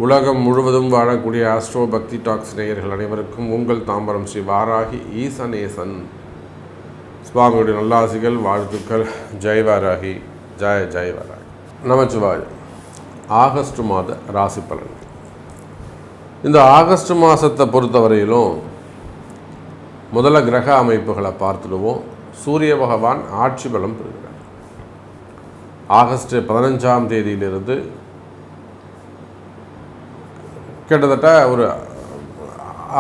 உலகம் முழுவதும் வாழக்கூடிய ஆஸ்ட்ரோ பக்தி டாக்ஸ் நேயர்கள் அனைவருக்கும் உங்கள் தாம்பரம் ஸ்ரீ வாராகி ஈசனேசன் சுவாமியுடைய நல்லாசிகள் வாழ்த்துக்கள். ஜெய் வாராகி, ஜெய் வாராகி. நமச்சிவாய். ஆகஸ்ட் மாத ராசி பலன். இந்த ஆகஸ்ட் மாதத்தை பொறுத்தவரையிலும் முதல்ல கிரக அமைப்புகளை பார்த்துடுவோம். சூரிய பகவான் ஆட்சி பலம் பெறுகிறார். ஆகஸ்ட் 15ஆம் தேதியிலிருந்து கிட்டத்தட்ட ஒரு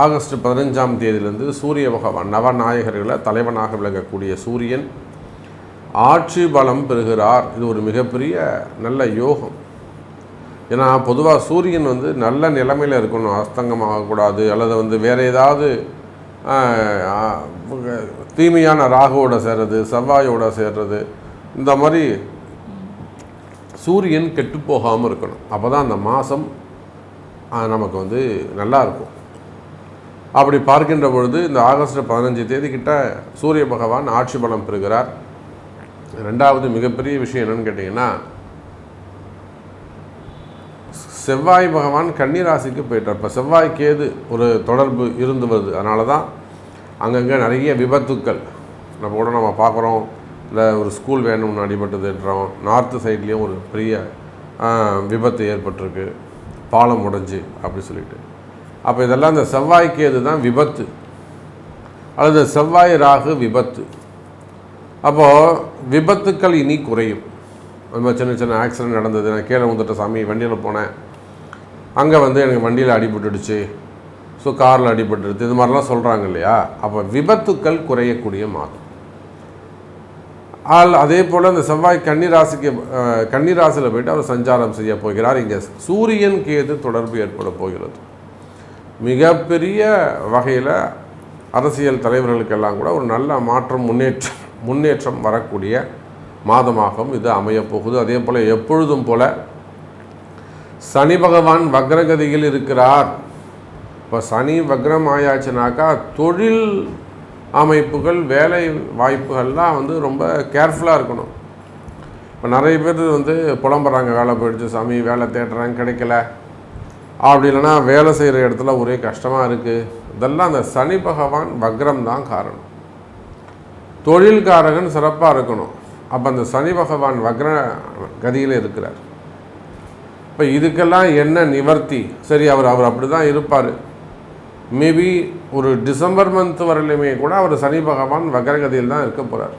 ஆகஸ்ட் 15ஆம் தேதியிலிருந்து சூரிய பகவான் நவநாயகர்களை தலைவனாக விளங்கக்கூடிய சூரியன் ஆட்சி பலம் பெறுகிறார். இது ஒரு மிகப்பெரிய நல்ல யோகம். ஏன்னா பொதுவாக சூரியன் நல்ல நிலைமையில் இருக்கணும், அஸ்தங்கமாகக்கூடாது, அல்லது வேறு ஏதாவது தீமையான ராகுவோட சேர்றது, செவ்வாயோட சேர்றது, இந்த மாதிரி சூரியன் கெட்டு போகாமல் இருக்கணும். அப்போ தான் அந்த மாதம் நமக்கு நல்லா இருக்கும். அப்படி பார்க்கின்ற பொழுது இந்த ஆகஸ்ட் 15 தேதி கிட்ட சூரிய பகவான் ஆட்சி பலம் பெறுகிறார். ரெண்டாவது மிகப்பெரிய விஷயம் என்னன்னு கேட்டிங்கன்னா, செவ்வாய் பகவான் கன்னி ராசிக்கு போயிட்டார். இப்போ செவ்வாய் கேது ஒரு தொடர்பு இருந்து வருது. அதனால தான் அங்கங்கே நிறைய விபத்துக்கள் நம்ம பார்க்குறோம். இல்லை ஒரு ஸ்கூல் வேணும்னு அடிபட்டுதுன்றோம். நார்த்து சைட்லேயும் ஒரு பெரிய விபத்து ஏற்பட்டிருக்கு, பாலம் உடைஞ்சு அப்படி சொல்லிட்டு. அப்போ இதெல்லாம் இந்த செவ்வாய்க்கு எது தான் விபத்து, அல்லது செவ்வாய் ராகு விபத்து. அப்போது விபத்துக்கள் இனி குறையும். அது மாதிரி சின்ன சின்ன ஆக்சிடென்ட் நடந்தது, நான் கீழே வந்துட்ட சாமி, வண்டியில் போனேன், அங்கே எனக்கு வண்டியில் அடிபட்டுடுச்சு, ஸோ காரில் அடிபட்டுடுது, இது மாதிரிலாம் சொல்கிறாங்க இல்லையா. அப்போ விபத்துக்கள் குறையக்கூடிய மாதம். அதே போல் இந்த செவ்வாய் கன்னிராசியில் போய்ட்டு அவர் சஞ்சாரம் செய்ய போகிறார். இங்கே சூரியன் கேது தொடர்பு ஏற்பட போகிறது. மிகப்பெரிய வகையில் அரசியல் தலைவர்களுக்கெல்லாம் கூட ஒரு நல்ல மாற்றம், முன்னேற்றம் வரக்கூடிய மாதமாகவும் இது அமையப்போகுது. அதே போல் எப்பொழுதும் போல் சனி பகவான் வக்ரகதியில் இருக்கிறார். இப்போ சனி வக்ரம் ஆயாச்சுனாக்கா தொழில் அமைப்புகள், வேலை வாய்ப்புகள்லாம் ரொம்ப கேர்ஃபுல்லாக இருக்கணும். இப்போ நிறைய பேர் புலம்புறாங்க, வேலை போயிடுச்சு சாமி, வேலை தேடுறாங்க கிடைக்கல, அப்படி இல்லைன்னா வேலை செய்கிற இடத்துல ஒரே கஷ்டமாக இருக்குது. இதெல்லாம் அந்த சனி பகவான் வக்ரம் தான் காரணம். தொழில்காரகன் சிறப்பாக இருக்கணும். அப்போ அந்த சனி பகவான் வக்ர கதியில் இருக்கிறார். இப்போ இதுக்கெல்லாம் என்ன நிவர்த்தி? சரி, அவர் அப்படி தான் இருப்பார். மேபி ஒரு டிசம்பர் மந்த் வரலையுமே கூட அவர் சனி பகவான் வக்ரகதியில் தான் இருக்க போகிறார்.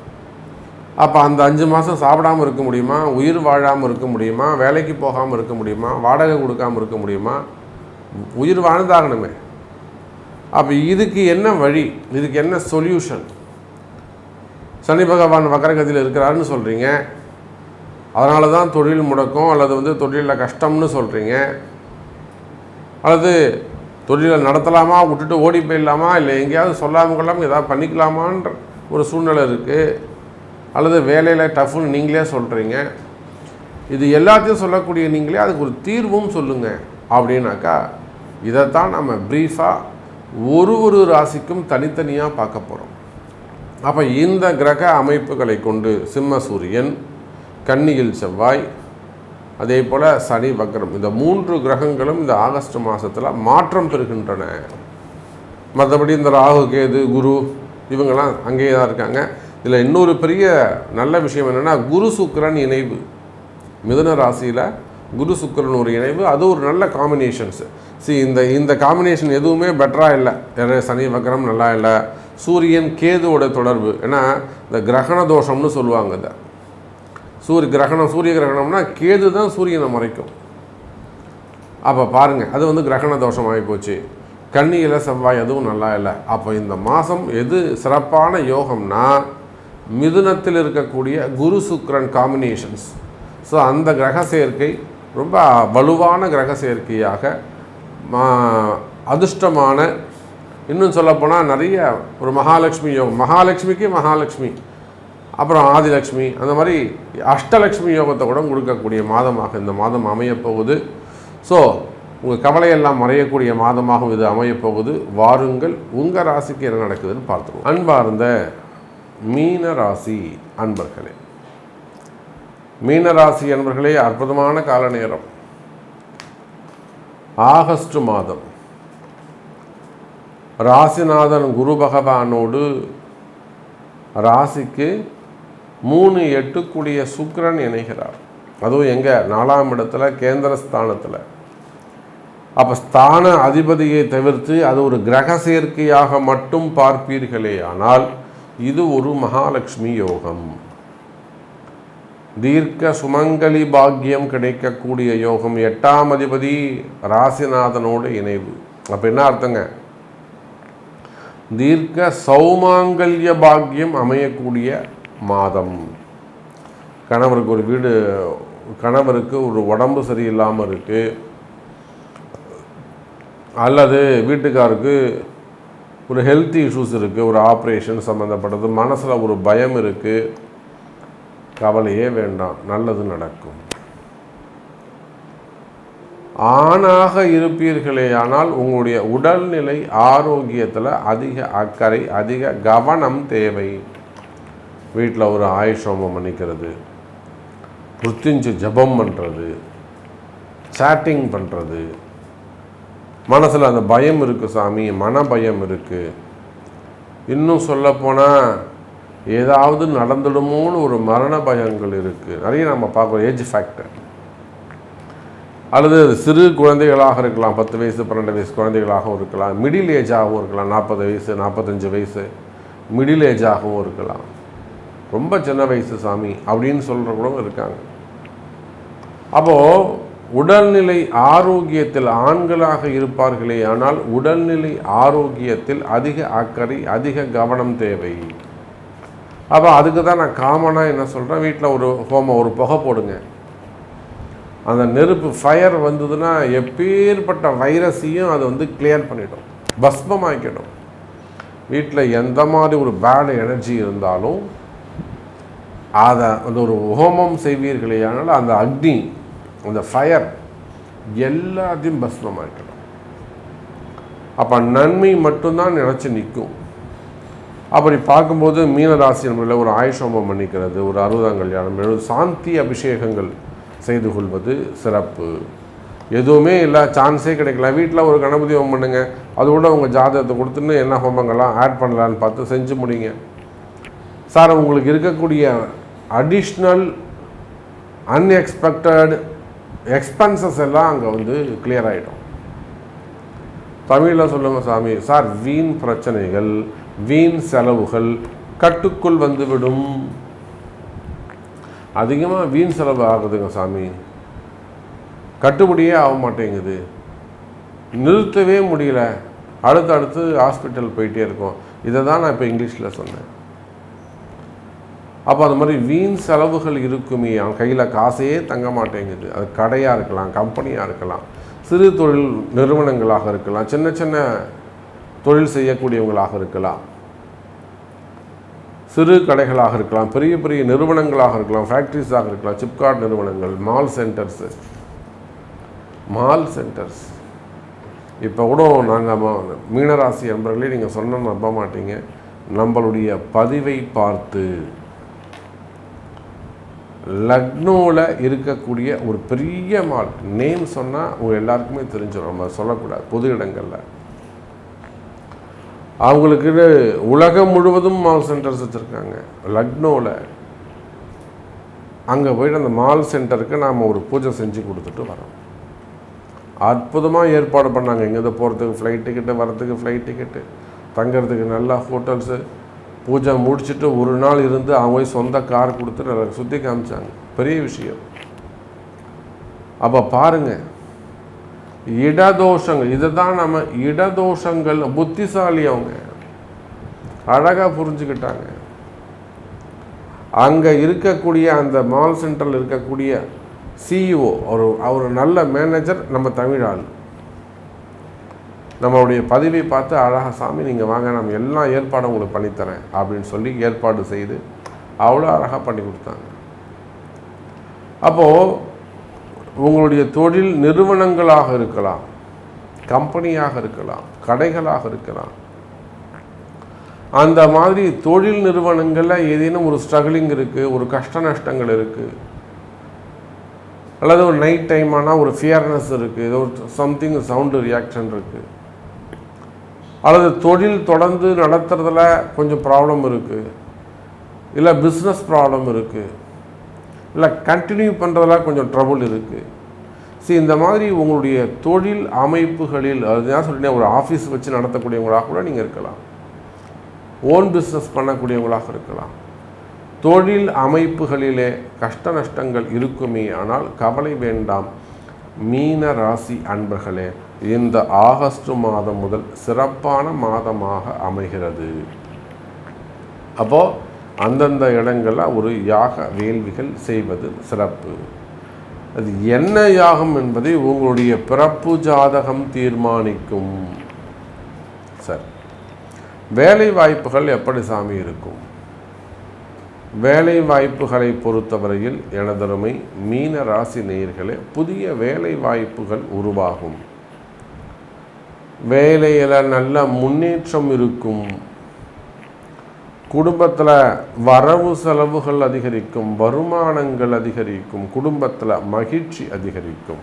அப்போ அந்த 5 மாதம் சாப்பிடாமல் இருக்க முடியுமா? உயிர் வாழாமல் இருக்க முடியுமா? வேலைக்கு போகாமல் இருக்க முடியுமா? வாடகை கொடுக்காமல் இருக்க முடியுமா? உயிர் வாழ்ந்தாகணுமே. அப்போ இதுக்கு என்ன வழி, இதுக்கு என்ன சொல்யூஷன்? சனி பகவான் வக்ரகதியில் இருக்கிறாருன்னு சொல்கிறீங்க, அதனால தான் தொழில் முடக்கம், அல்லது தொழிலில் கஷ்டம்னு சொல்கிறீங்க, அல்லது தொழிலை நடத்தலாமா, விட்டுட்டு ஓடி போயிடலாமா, இல்லை எங்கேயாவது சொல்லாமல் கொள்ளாமல் ஏதாவது பண்ணிக்கலாமான்ற ஒரு சூழ்நிலை இருக்குது, அல்லது வேலையில் டஃப்னு நீங்களே சொல்கிறீங்க. இது எல்லாத்தையும் சொல்லக்கூடிய நீங்களே அதுக்கு ஒரு தீர்வும் சொல்லுங்கள் அப்படின்னாக்கா, இதைத்தான் நம்ம ப்ரீஃபாக ஒரு ராசிக்கும் தனித்தனியாக பார்க்க போகிறோம். அப்போ இந்த கிரக அமைப்புகளை கொண்டு சிம்ம சூரியன், கன்னியில் செவ்வாய், அதே போல் சனி வக்ரம், இந்த 3 கிரகங்களும் இந்த ஆகஸ்ட் மாதத்தில் மாற்றம் பெறுகின்றன. மற்றபடி இந்த ராகு கேது குரு இவங்கெல்லாம் அங்கேயே தான் இருக்காங்க. இதில் இன்னொரு பெரிய நல்ல விஷயம் என்னென்னா, குரு சுக்கிரன் இணைவு. மிதுன ராசியில் குரு சுக்கிரன் ஒரு இணைவு, அது ஒரு நல்ல காம்பினேஷன்ஸு. இந்த காம்பினேஷன் எதுவுமே பெட்டராக இல்லை. சனி வக்ரம் நல்லா இல்லை. சூரியன் கேதுவோட தொடர்பு, ஏன்னா இந்த கிரகண தோஷம்னு சொல்லுவாங்க. இதை சூரிய கிரகணம்னா கேது தான் சூரியனை மறைக்கும். அப்போ பாருங்கள், அது கிரகண தோஷம் ஆகி போச்சு. கன்னியில் செவ்வாய் அதுவும் நல்லா இல்லை. அப்போ இந்த மாதம் எது சிறப்பான யோகம்னா, மிதுனத்தில் இருக்கக்கூடிய குரு சுக்கிரன் காம்பினேஷன்ஸ். ஸோ அந்த கிரக சேர்க்கை ரொம்ப வலுவான கிரக சேர்க்கையாக, அதிர்ஷ்டமான, இன்னும் சொல்லப்போனால் நிறைய ஒரு மகாலட்சுமி யோகம், மகாலட்சுமி, அப்புறம் ஆதிலட்சுமி, அந்த மாதிரி அஷ்டலட்சுமி யோகத்தை கூட கொடுக்கக்கூடிய மாதமாக இந்த மாதம் அமையப்போகுது. ஸோ உங்கள் கவலையெல்லாம் மறையக்கூடிய மாதமாகவும் இது அமையப்போகுது. வாருங்கள், உங்கள் ராசிக்கு என்ன நடக்குதுன்னு பார்த்துருவோம். அன்பார்ந்த மீன ராசி அன்பர்களே, மீனராசி அன்பர்களே, அற்புதமான கால நேரம். ஆகஸ்ட் மாதம் ராசிநாதன் குரு பகவானோடு ராசிக்கு 3-8 கூடிய சுக்கிரன் இணைகிறார். அதுவும் எங்கே? 4ஆம் இடத்துல, கேந்திரஸ்தானத்தில். அப்போ ஸ்தான அதிபதியை தவிர்த்து அது ஒரு கிரக சேர்க்கையாக மட்டும் பார்ப்பீர்களே ஆனால் இது ஒரு மகாலட்சுமி யோகம். தீர்க்க சுமங்கலி பாக்கியம் கிடைக்கக்கூடிய யோகம். 8ஆம் அதிபதி ராசிநாதனோடு இணைவு. அப்போ என்ன அர்த்தங்க? தீர்க்க சௌமாங்கல்ய பாக்கியம் அமையக்கூடிய மாதம். கணவருக்கு ஒரு வீடு, கணவருக்கு ஒரு உடம்பு சரியில்லாமல் இருக்குது, அல்லது வீட்டுக்காருக்கு ஒரு ஹெல்த் இஷ்யூஸ் இருக்குது, ஒரு ஆப்ரேஷன் சம்மந்தப்பட்டது, மனசில் ஒரு பயம் இருக்குது, கவலையே வேண்டாம், நல்லது நடக்கும். ஆணாக இருப்பீர்களே ஆனால் உங்களுடைய உடல்நிலை ஆரோக்கியத்தில் அதிக அக்கறை, அதிக கவனம் தேவை. வீட்டில் ஒரு ஆயுஷோமம் பண்ணிக்கிறது, புத்திஞ்சு ஜபம் பண்ணுறது, சாட்டிங் பண்ணுறது, மனசில் அந்த பயம் இருக்குது சாமி, மன பயம் இருக்குது. இன்னும் சொல்லப்போனால் ஏதாவது நடந்துடுமோன்னு ஒரு மரண பயங்கள் இருக்குது. நிறைய நம்ம பார்க்குறோம். ஏஜ் ஃபேக்டர், அல்லது சிறு குழந்தைகளாக இருக்கலாம், 10 வயசு 12 வயசு குழந்தைகளாகவும் இருக்கலாம், மிடில் ஏஜாகவும் இருக்கலாம், 40 வயசு 45 வயசு மிடில் ஏஜாகவும் இருக்கலாம், ரொம்ப சின்ன வயசு சாமி அப்படின்னு சொல்கிறவங்களும் இருக்காங்க. அப்போது உடல்நிலை ஆரோக்கியத்தில் ஆண்களாக இருப்பார்களே ஆனால் உடல்நிலை ஆரோக்கியத்தில் அதிக அக்கறை, அதிக கவனம் தேவை. அப்போ அதுக்கு தான் நான் காமனாக என்ன சொல்கிறேன், வீட்டில் ஒரு ஹோமம், ஒரு புகை போடுங்க. அந்த நெருப்பு ஃபயர் வந்ததுன்னா எப்பேற்பட்ட வைரஸையும் அது கிளியர் பண்ணிடும், பஸ்மமாக்கிடும். வீட்டில் எந்த மாதிரி ஒரு பேட் எனர்ஜி இருந்தாலும் அதை அந்த ஒரு ஹோமம் செய்வீர்களே ஆனால் அந்த அக்னி, அந்த ஃபயர் எல்லாத்தையும் பஸ்மமாக்கிடும். அப்போ நன்மை மட்டும்தான் நினச்சி நிற்கும். அப்படி பார்க்கும்போது மீனராசி என்பதில் ஒரு ஆயுஷோமம் பண்ணிக்கிறது, ஒரு 60ஆம் கல்யாணம், 70 சாந்தி அபிஷேகங்கள் செய்து கொள்வது சிறப்பு. எதுவுமே இல்லை, சான்ஸே கிடைக்கல, வீட்டில் ஒரு கணபதி ஹோமம் பண்ணுங்க, அதோட உங்கள் ஜாதகத்தை கொடுத்துன்னு என்ன ஹோமங்கள்லாம் ஆட் பண்ணலான்னு பார்த்து செஞ்சு முடிங்க. சார் உங்களுக்கு இருக்கக்கூடிய அடிஷ்னல் அன்எக்ஸ்பெக்டட் எக்ஸ்பென்சஸ் எல்லாம் அங்கே கிளியர் ஆகிடும். தமிழில் சொல்லுங்கள் சாமி. சார் வீண் பிரச்சனைகள், வீண் செலவுகள் கட்டுக்குள் வந்துவிடும். அதிகமாக வீண் செலவு ஆகுதுங்க சாமி, கட்டுப்படியே ஆக மாட்டேங்குது, நிறுத்தவே முடியல, அடுத்தடுத்து ஹாஸ்பிட்டல் போயிட்டே இருக்கோம். இதை தான் நான் இப்போ இங்கிலீஷில் சொன்னேன். அப்போ அது மாதிரி வீண் செலவுகள் இருக்குமே, அவன் கையில் காசையே தங்க மாட்டேங்குது. அது கடையாக இருக்கலாம், கம்பெனியாக இருக்கலாம், சிறு தொழில் நிறுவனங்களாக இருக்கலாம், சின்ன சின்ன தொழில் செய்யக்கூடியவங்களாக இருக்கலாம், சிறு கடைகளாக இருக்கலாம், பெரிய பெரிய நிறுவனங்களாக இருக்கலாம், ஃபேக்ட்ரிஸாக இருக்கலாம், சிப்காட் நிறுவனங்கள், மால் சென்டர்ஸ். இப்போ கூட நாங்கள் மீனராசி என்பவர்களே நீங்கள் சொன்ன நம்ப மாட்டீங்க, நம்மளுடைய பதிவை பார்த்து லக்னோவில் இருக்கக்கூடிய ஒரு பெரிய மால், நேம் சொன்னால் உங்கள் எல்லாருக்குமே தெரிஞ்சிடும், நம்ம சொல்லக்கூடாது பொது இடங்களில். அவங்களுக்கு உலகம் முழுவதும் மால் சென்டர்ஸ் வச்சுருக்காங்க. லக்னோவில் அங்கே போய்ட்டு அந்த மால் சென்டருக்கு நாம் ஒரு பூஜை செஞ்சு கொடுத்துட்டு வரோம். அற்புதமாக ஏற்பாடு பண்ணாங்க. இங்கேருந்து போகிறதுக்கு ஃப்ளைட் டிக்கெட்டு, வரத்துக்கு ஃப்ளைட் டிக்கெட்டு, தங்கிறதுக்கு நல்லா ஹோட்டல்ஸு. பூஜை முடிச்சுட்டு ஒரு நாள் இருந்து அவங்க சொந்த கார் கொடுத்து நல்லா சுற்றி காமிச்சாங்க. பெரிய விஷயம். அப்போ பாருங்கள், இடதோஷங்கள், இதை தான் நம்ம இடதோஷங்கள். புத்திசாலி அவங்க அழகாக புரிஞ்சுக்கிட்டாங்க. அங்கே இருக்கக்கூடிய அந்த மால் சென்டரில் இருக்கக்கூடிய சிஇஓ, அவர் நல்ல மேனேஜர், நம்ம தமிழ் ஆள். நம்மளுடைய பதிவை பார்த்து அழகாக சாமி நீங்கள் வாங்க, நம்ம எல்லா ஏற்பாடும் உங்களுக்கு பண்ணித்தரேன் அப்படின்னு சொல்லி ஏற்பாடு செய்து அவ்வளோ அழகாக பண்ணி கொடுத்தாங்க. அப்போது உங்களுடைய தொழில் நிறுவனங்களாக இருக்கலாம், கம்பெனியாக இருக்கலாம், கடைகளாக இருக்கலாம். அந்த மாதிரி தொழில் நிறுவனங்களில் ஏதேனும் ஒரு ஸ்ட்ரகிளிங் இருக்குது, ஒரு கஷ்ட நஷ்டங்கள் இருக்குது, அல்லது ஒரு நைட் டைம் ஆனால் ஒரு ஃபியர்னஸ் இருக்குது, ஏதோ ஒரு சம்திங் சவுண்டு ரியாக்ஷன் இருக்குது, அல்லது தொழில் தொடர்ந்து நடத்துறதுல கொஞ்சம் ப்ராப்ளம் இருக்குது, இல்லை பிஸ்னஸ் ப்ராப்ளம் இருக்குது, இல்லை கண்டினியூ பண்ணுறதுல கொஞ்சம் ட்ரபுள் இருக்குது. இந்த மாதிரி உங்களுடைய தொழில் அமைப்புகளில், அதுதான் சொல்லிட்டேன், ஒரு ஆஃபீஸ் வச்சு நடத்தக்கூடியவங்களாக கூட நீங்கள் இருக்கலாம், ஓன் பிஸ்னஸ் பண்ணக்கூடியவங்களாக இருக்கலாம். தொழில் அமைப்புகளிலே கஷ்ட நஷ்டங்கள் இருக்குமே, ஆனால் கவலை வேண்டாம். மீன ராசி அன்பர்களே, இந்த ஆகஸ்ட் மாதம் முதல் சிறப்பான மாதமாக அமைகிறது. அப்போது அந்தந்த இடங்களில் ஒரு யாக வேள்விகள் செய்வது சிறப்பு. அது என்ன யாகம் என்பதை உங்களுடைய பிறப்பு ஜாதகம் தீர்மானிக்கும். சரி, வேலை வாய்ப்புகள் எப்படி சாமி இருக்கும்? வேலை வாய்ப்புகளை பொறுத்தவரையில் எனதருமை மீன ராசி நேயர்களே, புதிய வேலை வாய்ப்புகள் உருவாகும். வேலையில் நல்ல முன்னேற்றம் இருக்கும். குடும்பத்தில் வரவு செலவுகள் அதிகரிக்கும், வருமானங்கள் அதிகரிக்கும், குடும்பத்தில் மகிழ்ச்சி அதிகரிக்கும்.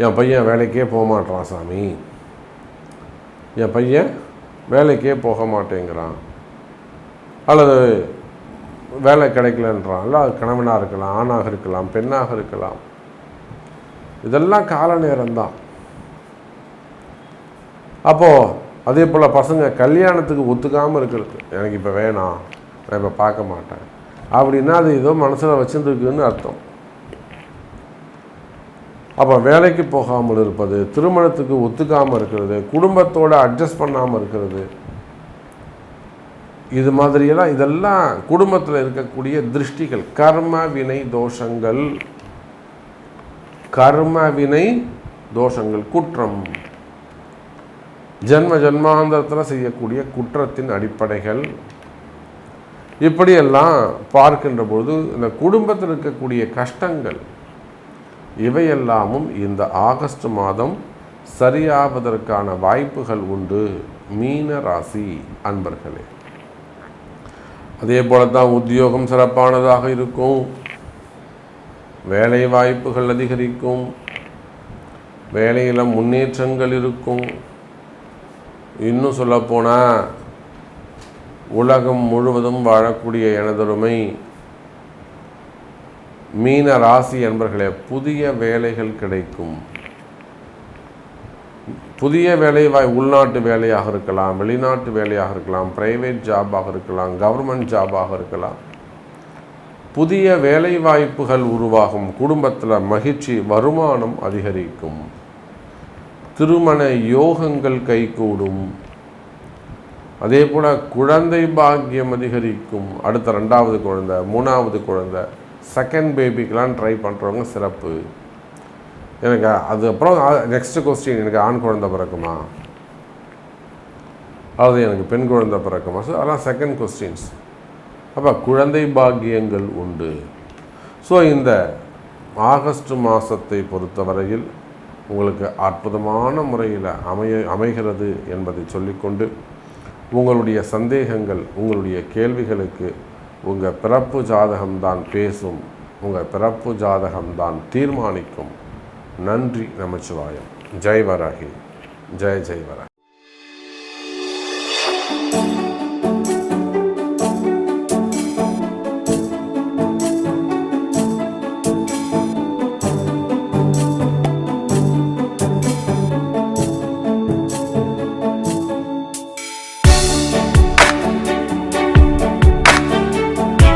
என் பையன் வேலைக்கே போக மாட்டேறான் சாமி, என் பையன் வேலைக்கே போக மாட்டேங்கிறான், அல்லது வேலை கிடைக்கலன்றான், இல்லை அது கணவனாக இருக்கலாம், ஆணாக இருக்கலாம், பெண்ணாக இருக்கலாம். இதெல்லாம் கால நேரம்தான். அப்போது அதே போல் பசங்க கல்யாணத்துக்கு ஒத்துக்காமல் இருக்கிறது, எனக்கு இப்போ வேணாம், நான் இப்போ பார்க்க மாட்டேன் அப்படின்னா அது ஏதோ மனசில் வச்சுருக்குன்னு அர்த்தம். அப்போ வேலைக்கு போகாமல் இருப்பது, திருமணத்துக்கு ஒத்துக்காமல் இருக்கிறது, குடும்பத்தோடு அட்ஜஸ்ட் பண்ணாமல் இருக்கிறது, இது மாதிரியெல்லாம் இதெல்லாம் குடும்பத்தில் இருக்கக்கூடிய திருஷ்டிகள், கர்ம வினை தோஷங்கள். கர்ம வினை தோஷங்கள், குற்றம், ஜென்ம ஜென்மாந்தரத்தில் செய்யக்கூடிய குற்றத்தின் அடிப்படைகள், இப்படியெல்லாம் பார்க்கின்ற பொழுது இந்த குடும்பத்தில் இருக்கக்கூடிய கஷ்டங்கள் இவையெல்லாமும் இந்த ஆகஸ்ட் மாதம் சரியாவதற்கான வாய்ப்புகள் உண்டு மீன ராசி அன்பர்களே. அதே போல தான் உத்தியோகம் சிறப்பானதாக இருக்கும், வேலை வாய்ப்புகள் அதிகரிக்கும், வேலையில் முன்னேற்றங்கள் இருக்கும். இன்னும் சொல்லப்போனால் உலகம் முழுவதும் வாழக்கூடிய எனதொருமை மீன ராசி என்பர்களே, புதிய வேலைகள் கிடைக்கும். புதிய வேலை உள்நாட்டு வேலையாக இருக்கலாம், வெளிநாட்டு வேலையாக இருக்கலாம், பிரைவேட் ஜாபாக இருக்கலாம், கவர்மெண்ட் ஜாபாக இருக்கலாம். புதிய வேலை வாய்ப்புகள் உருவாகும். குடும்பத்தில் மகிழ்ச்சி, வருமானம் அதிகரிக்கும். திருமண யோகங்கள் கைகூடும். அதே போல் குழந்தை பாக்கியம் அதிகரிக்கும். அடுத்த 2வது குழந்தை, 3வது குழந்தை, செகண்ட் பேபிக்கெலாம் ட்ரை பண்ணுறவங்க சிறப்பு. எனக்கு அது அப்புறம் நெக்ஸ்ட் கொஸ்டின், எனக்கு ஆண் குழந்தை பிறக்குமா, அது எனக்கு பெண் குழந்தை பிறக்குமா? ஸோ அதெல்லாம் செகண்ட் கொஸ்டின்ஸ். அப்போ குழந்தை பாக்கியங்கள் உண்டு. ஸோ இந்த ஆகஸ்ட் மாதத்தை பொறுத்தவரையில் உங்களுக்கு அற்புதமான முறையில் அமைகிறது என்பதை சொல்லிக்கொண்டு, உங்களுடைய சந்தேகங்கள், உங்களுடைய கேள்விகளுக்கு உங்கள் பிறப்பு ஜாதகம்தான் பேசும், உங்கள் பிறப்பு ஜாதகம்தான் தீர்மானிக்கும். நன்றி நமச்சிவாயம். ஜெய் வராகி, ஜெய் ஜெய் வராகி.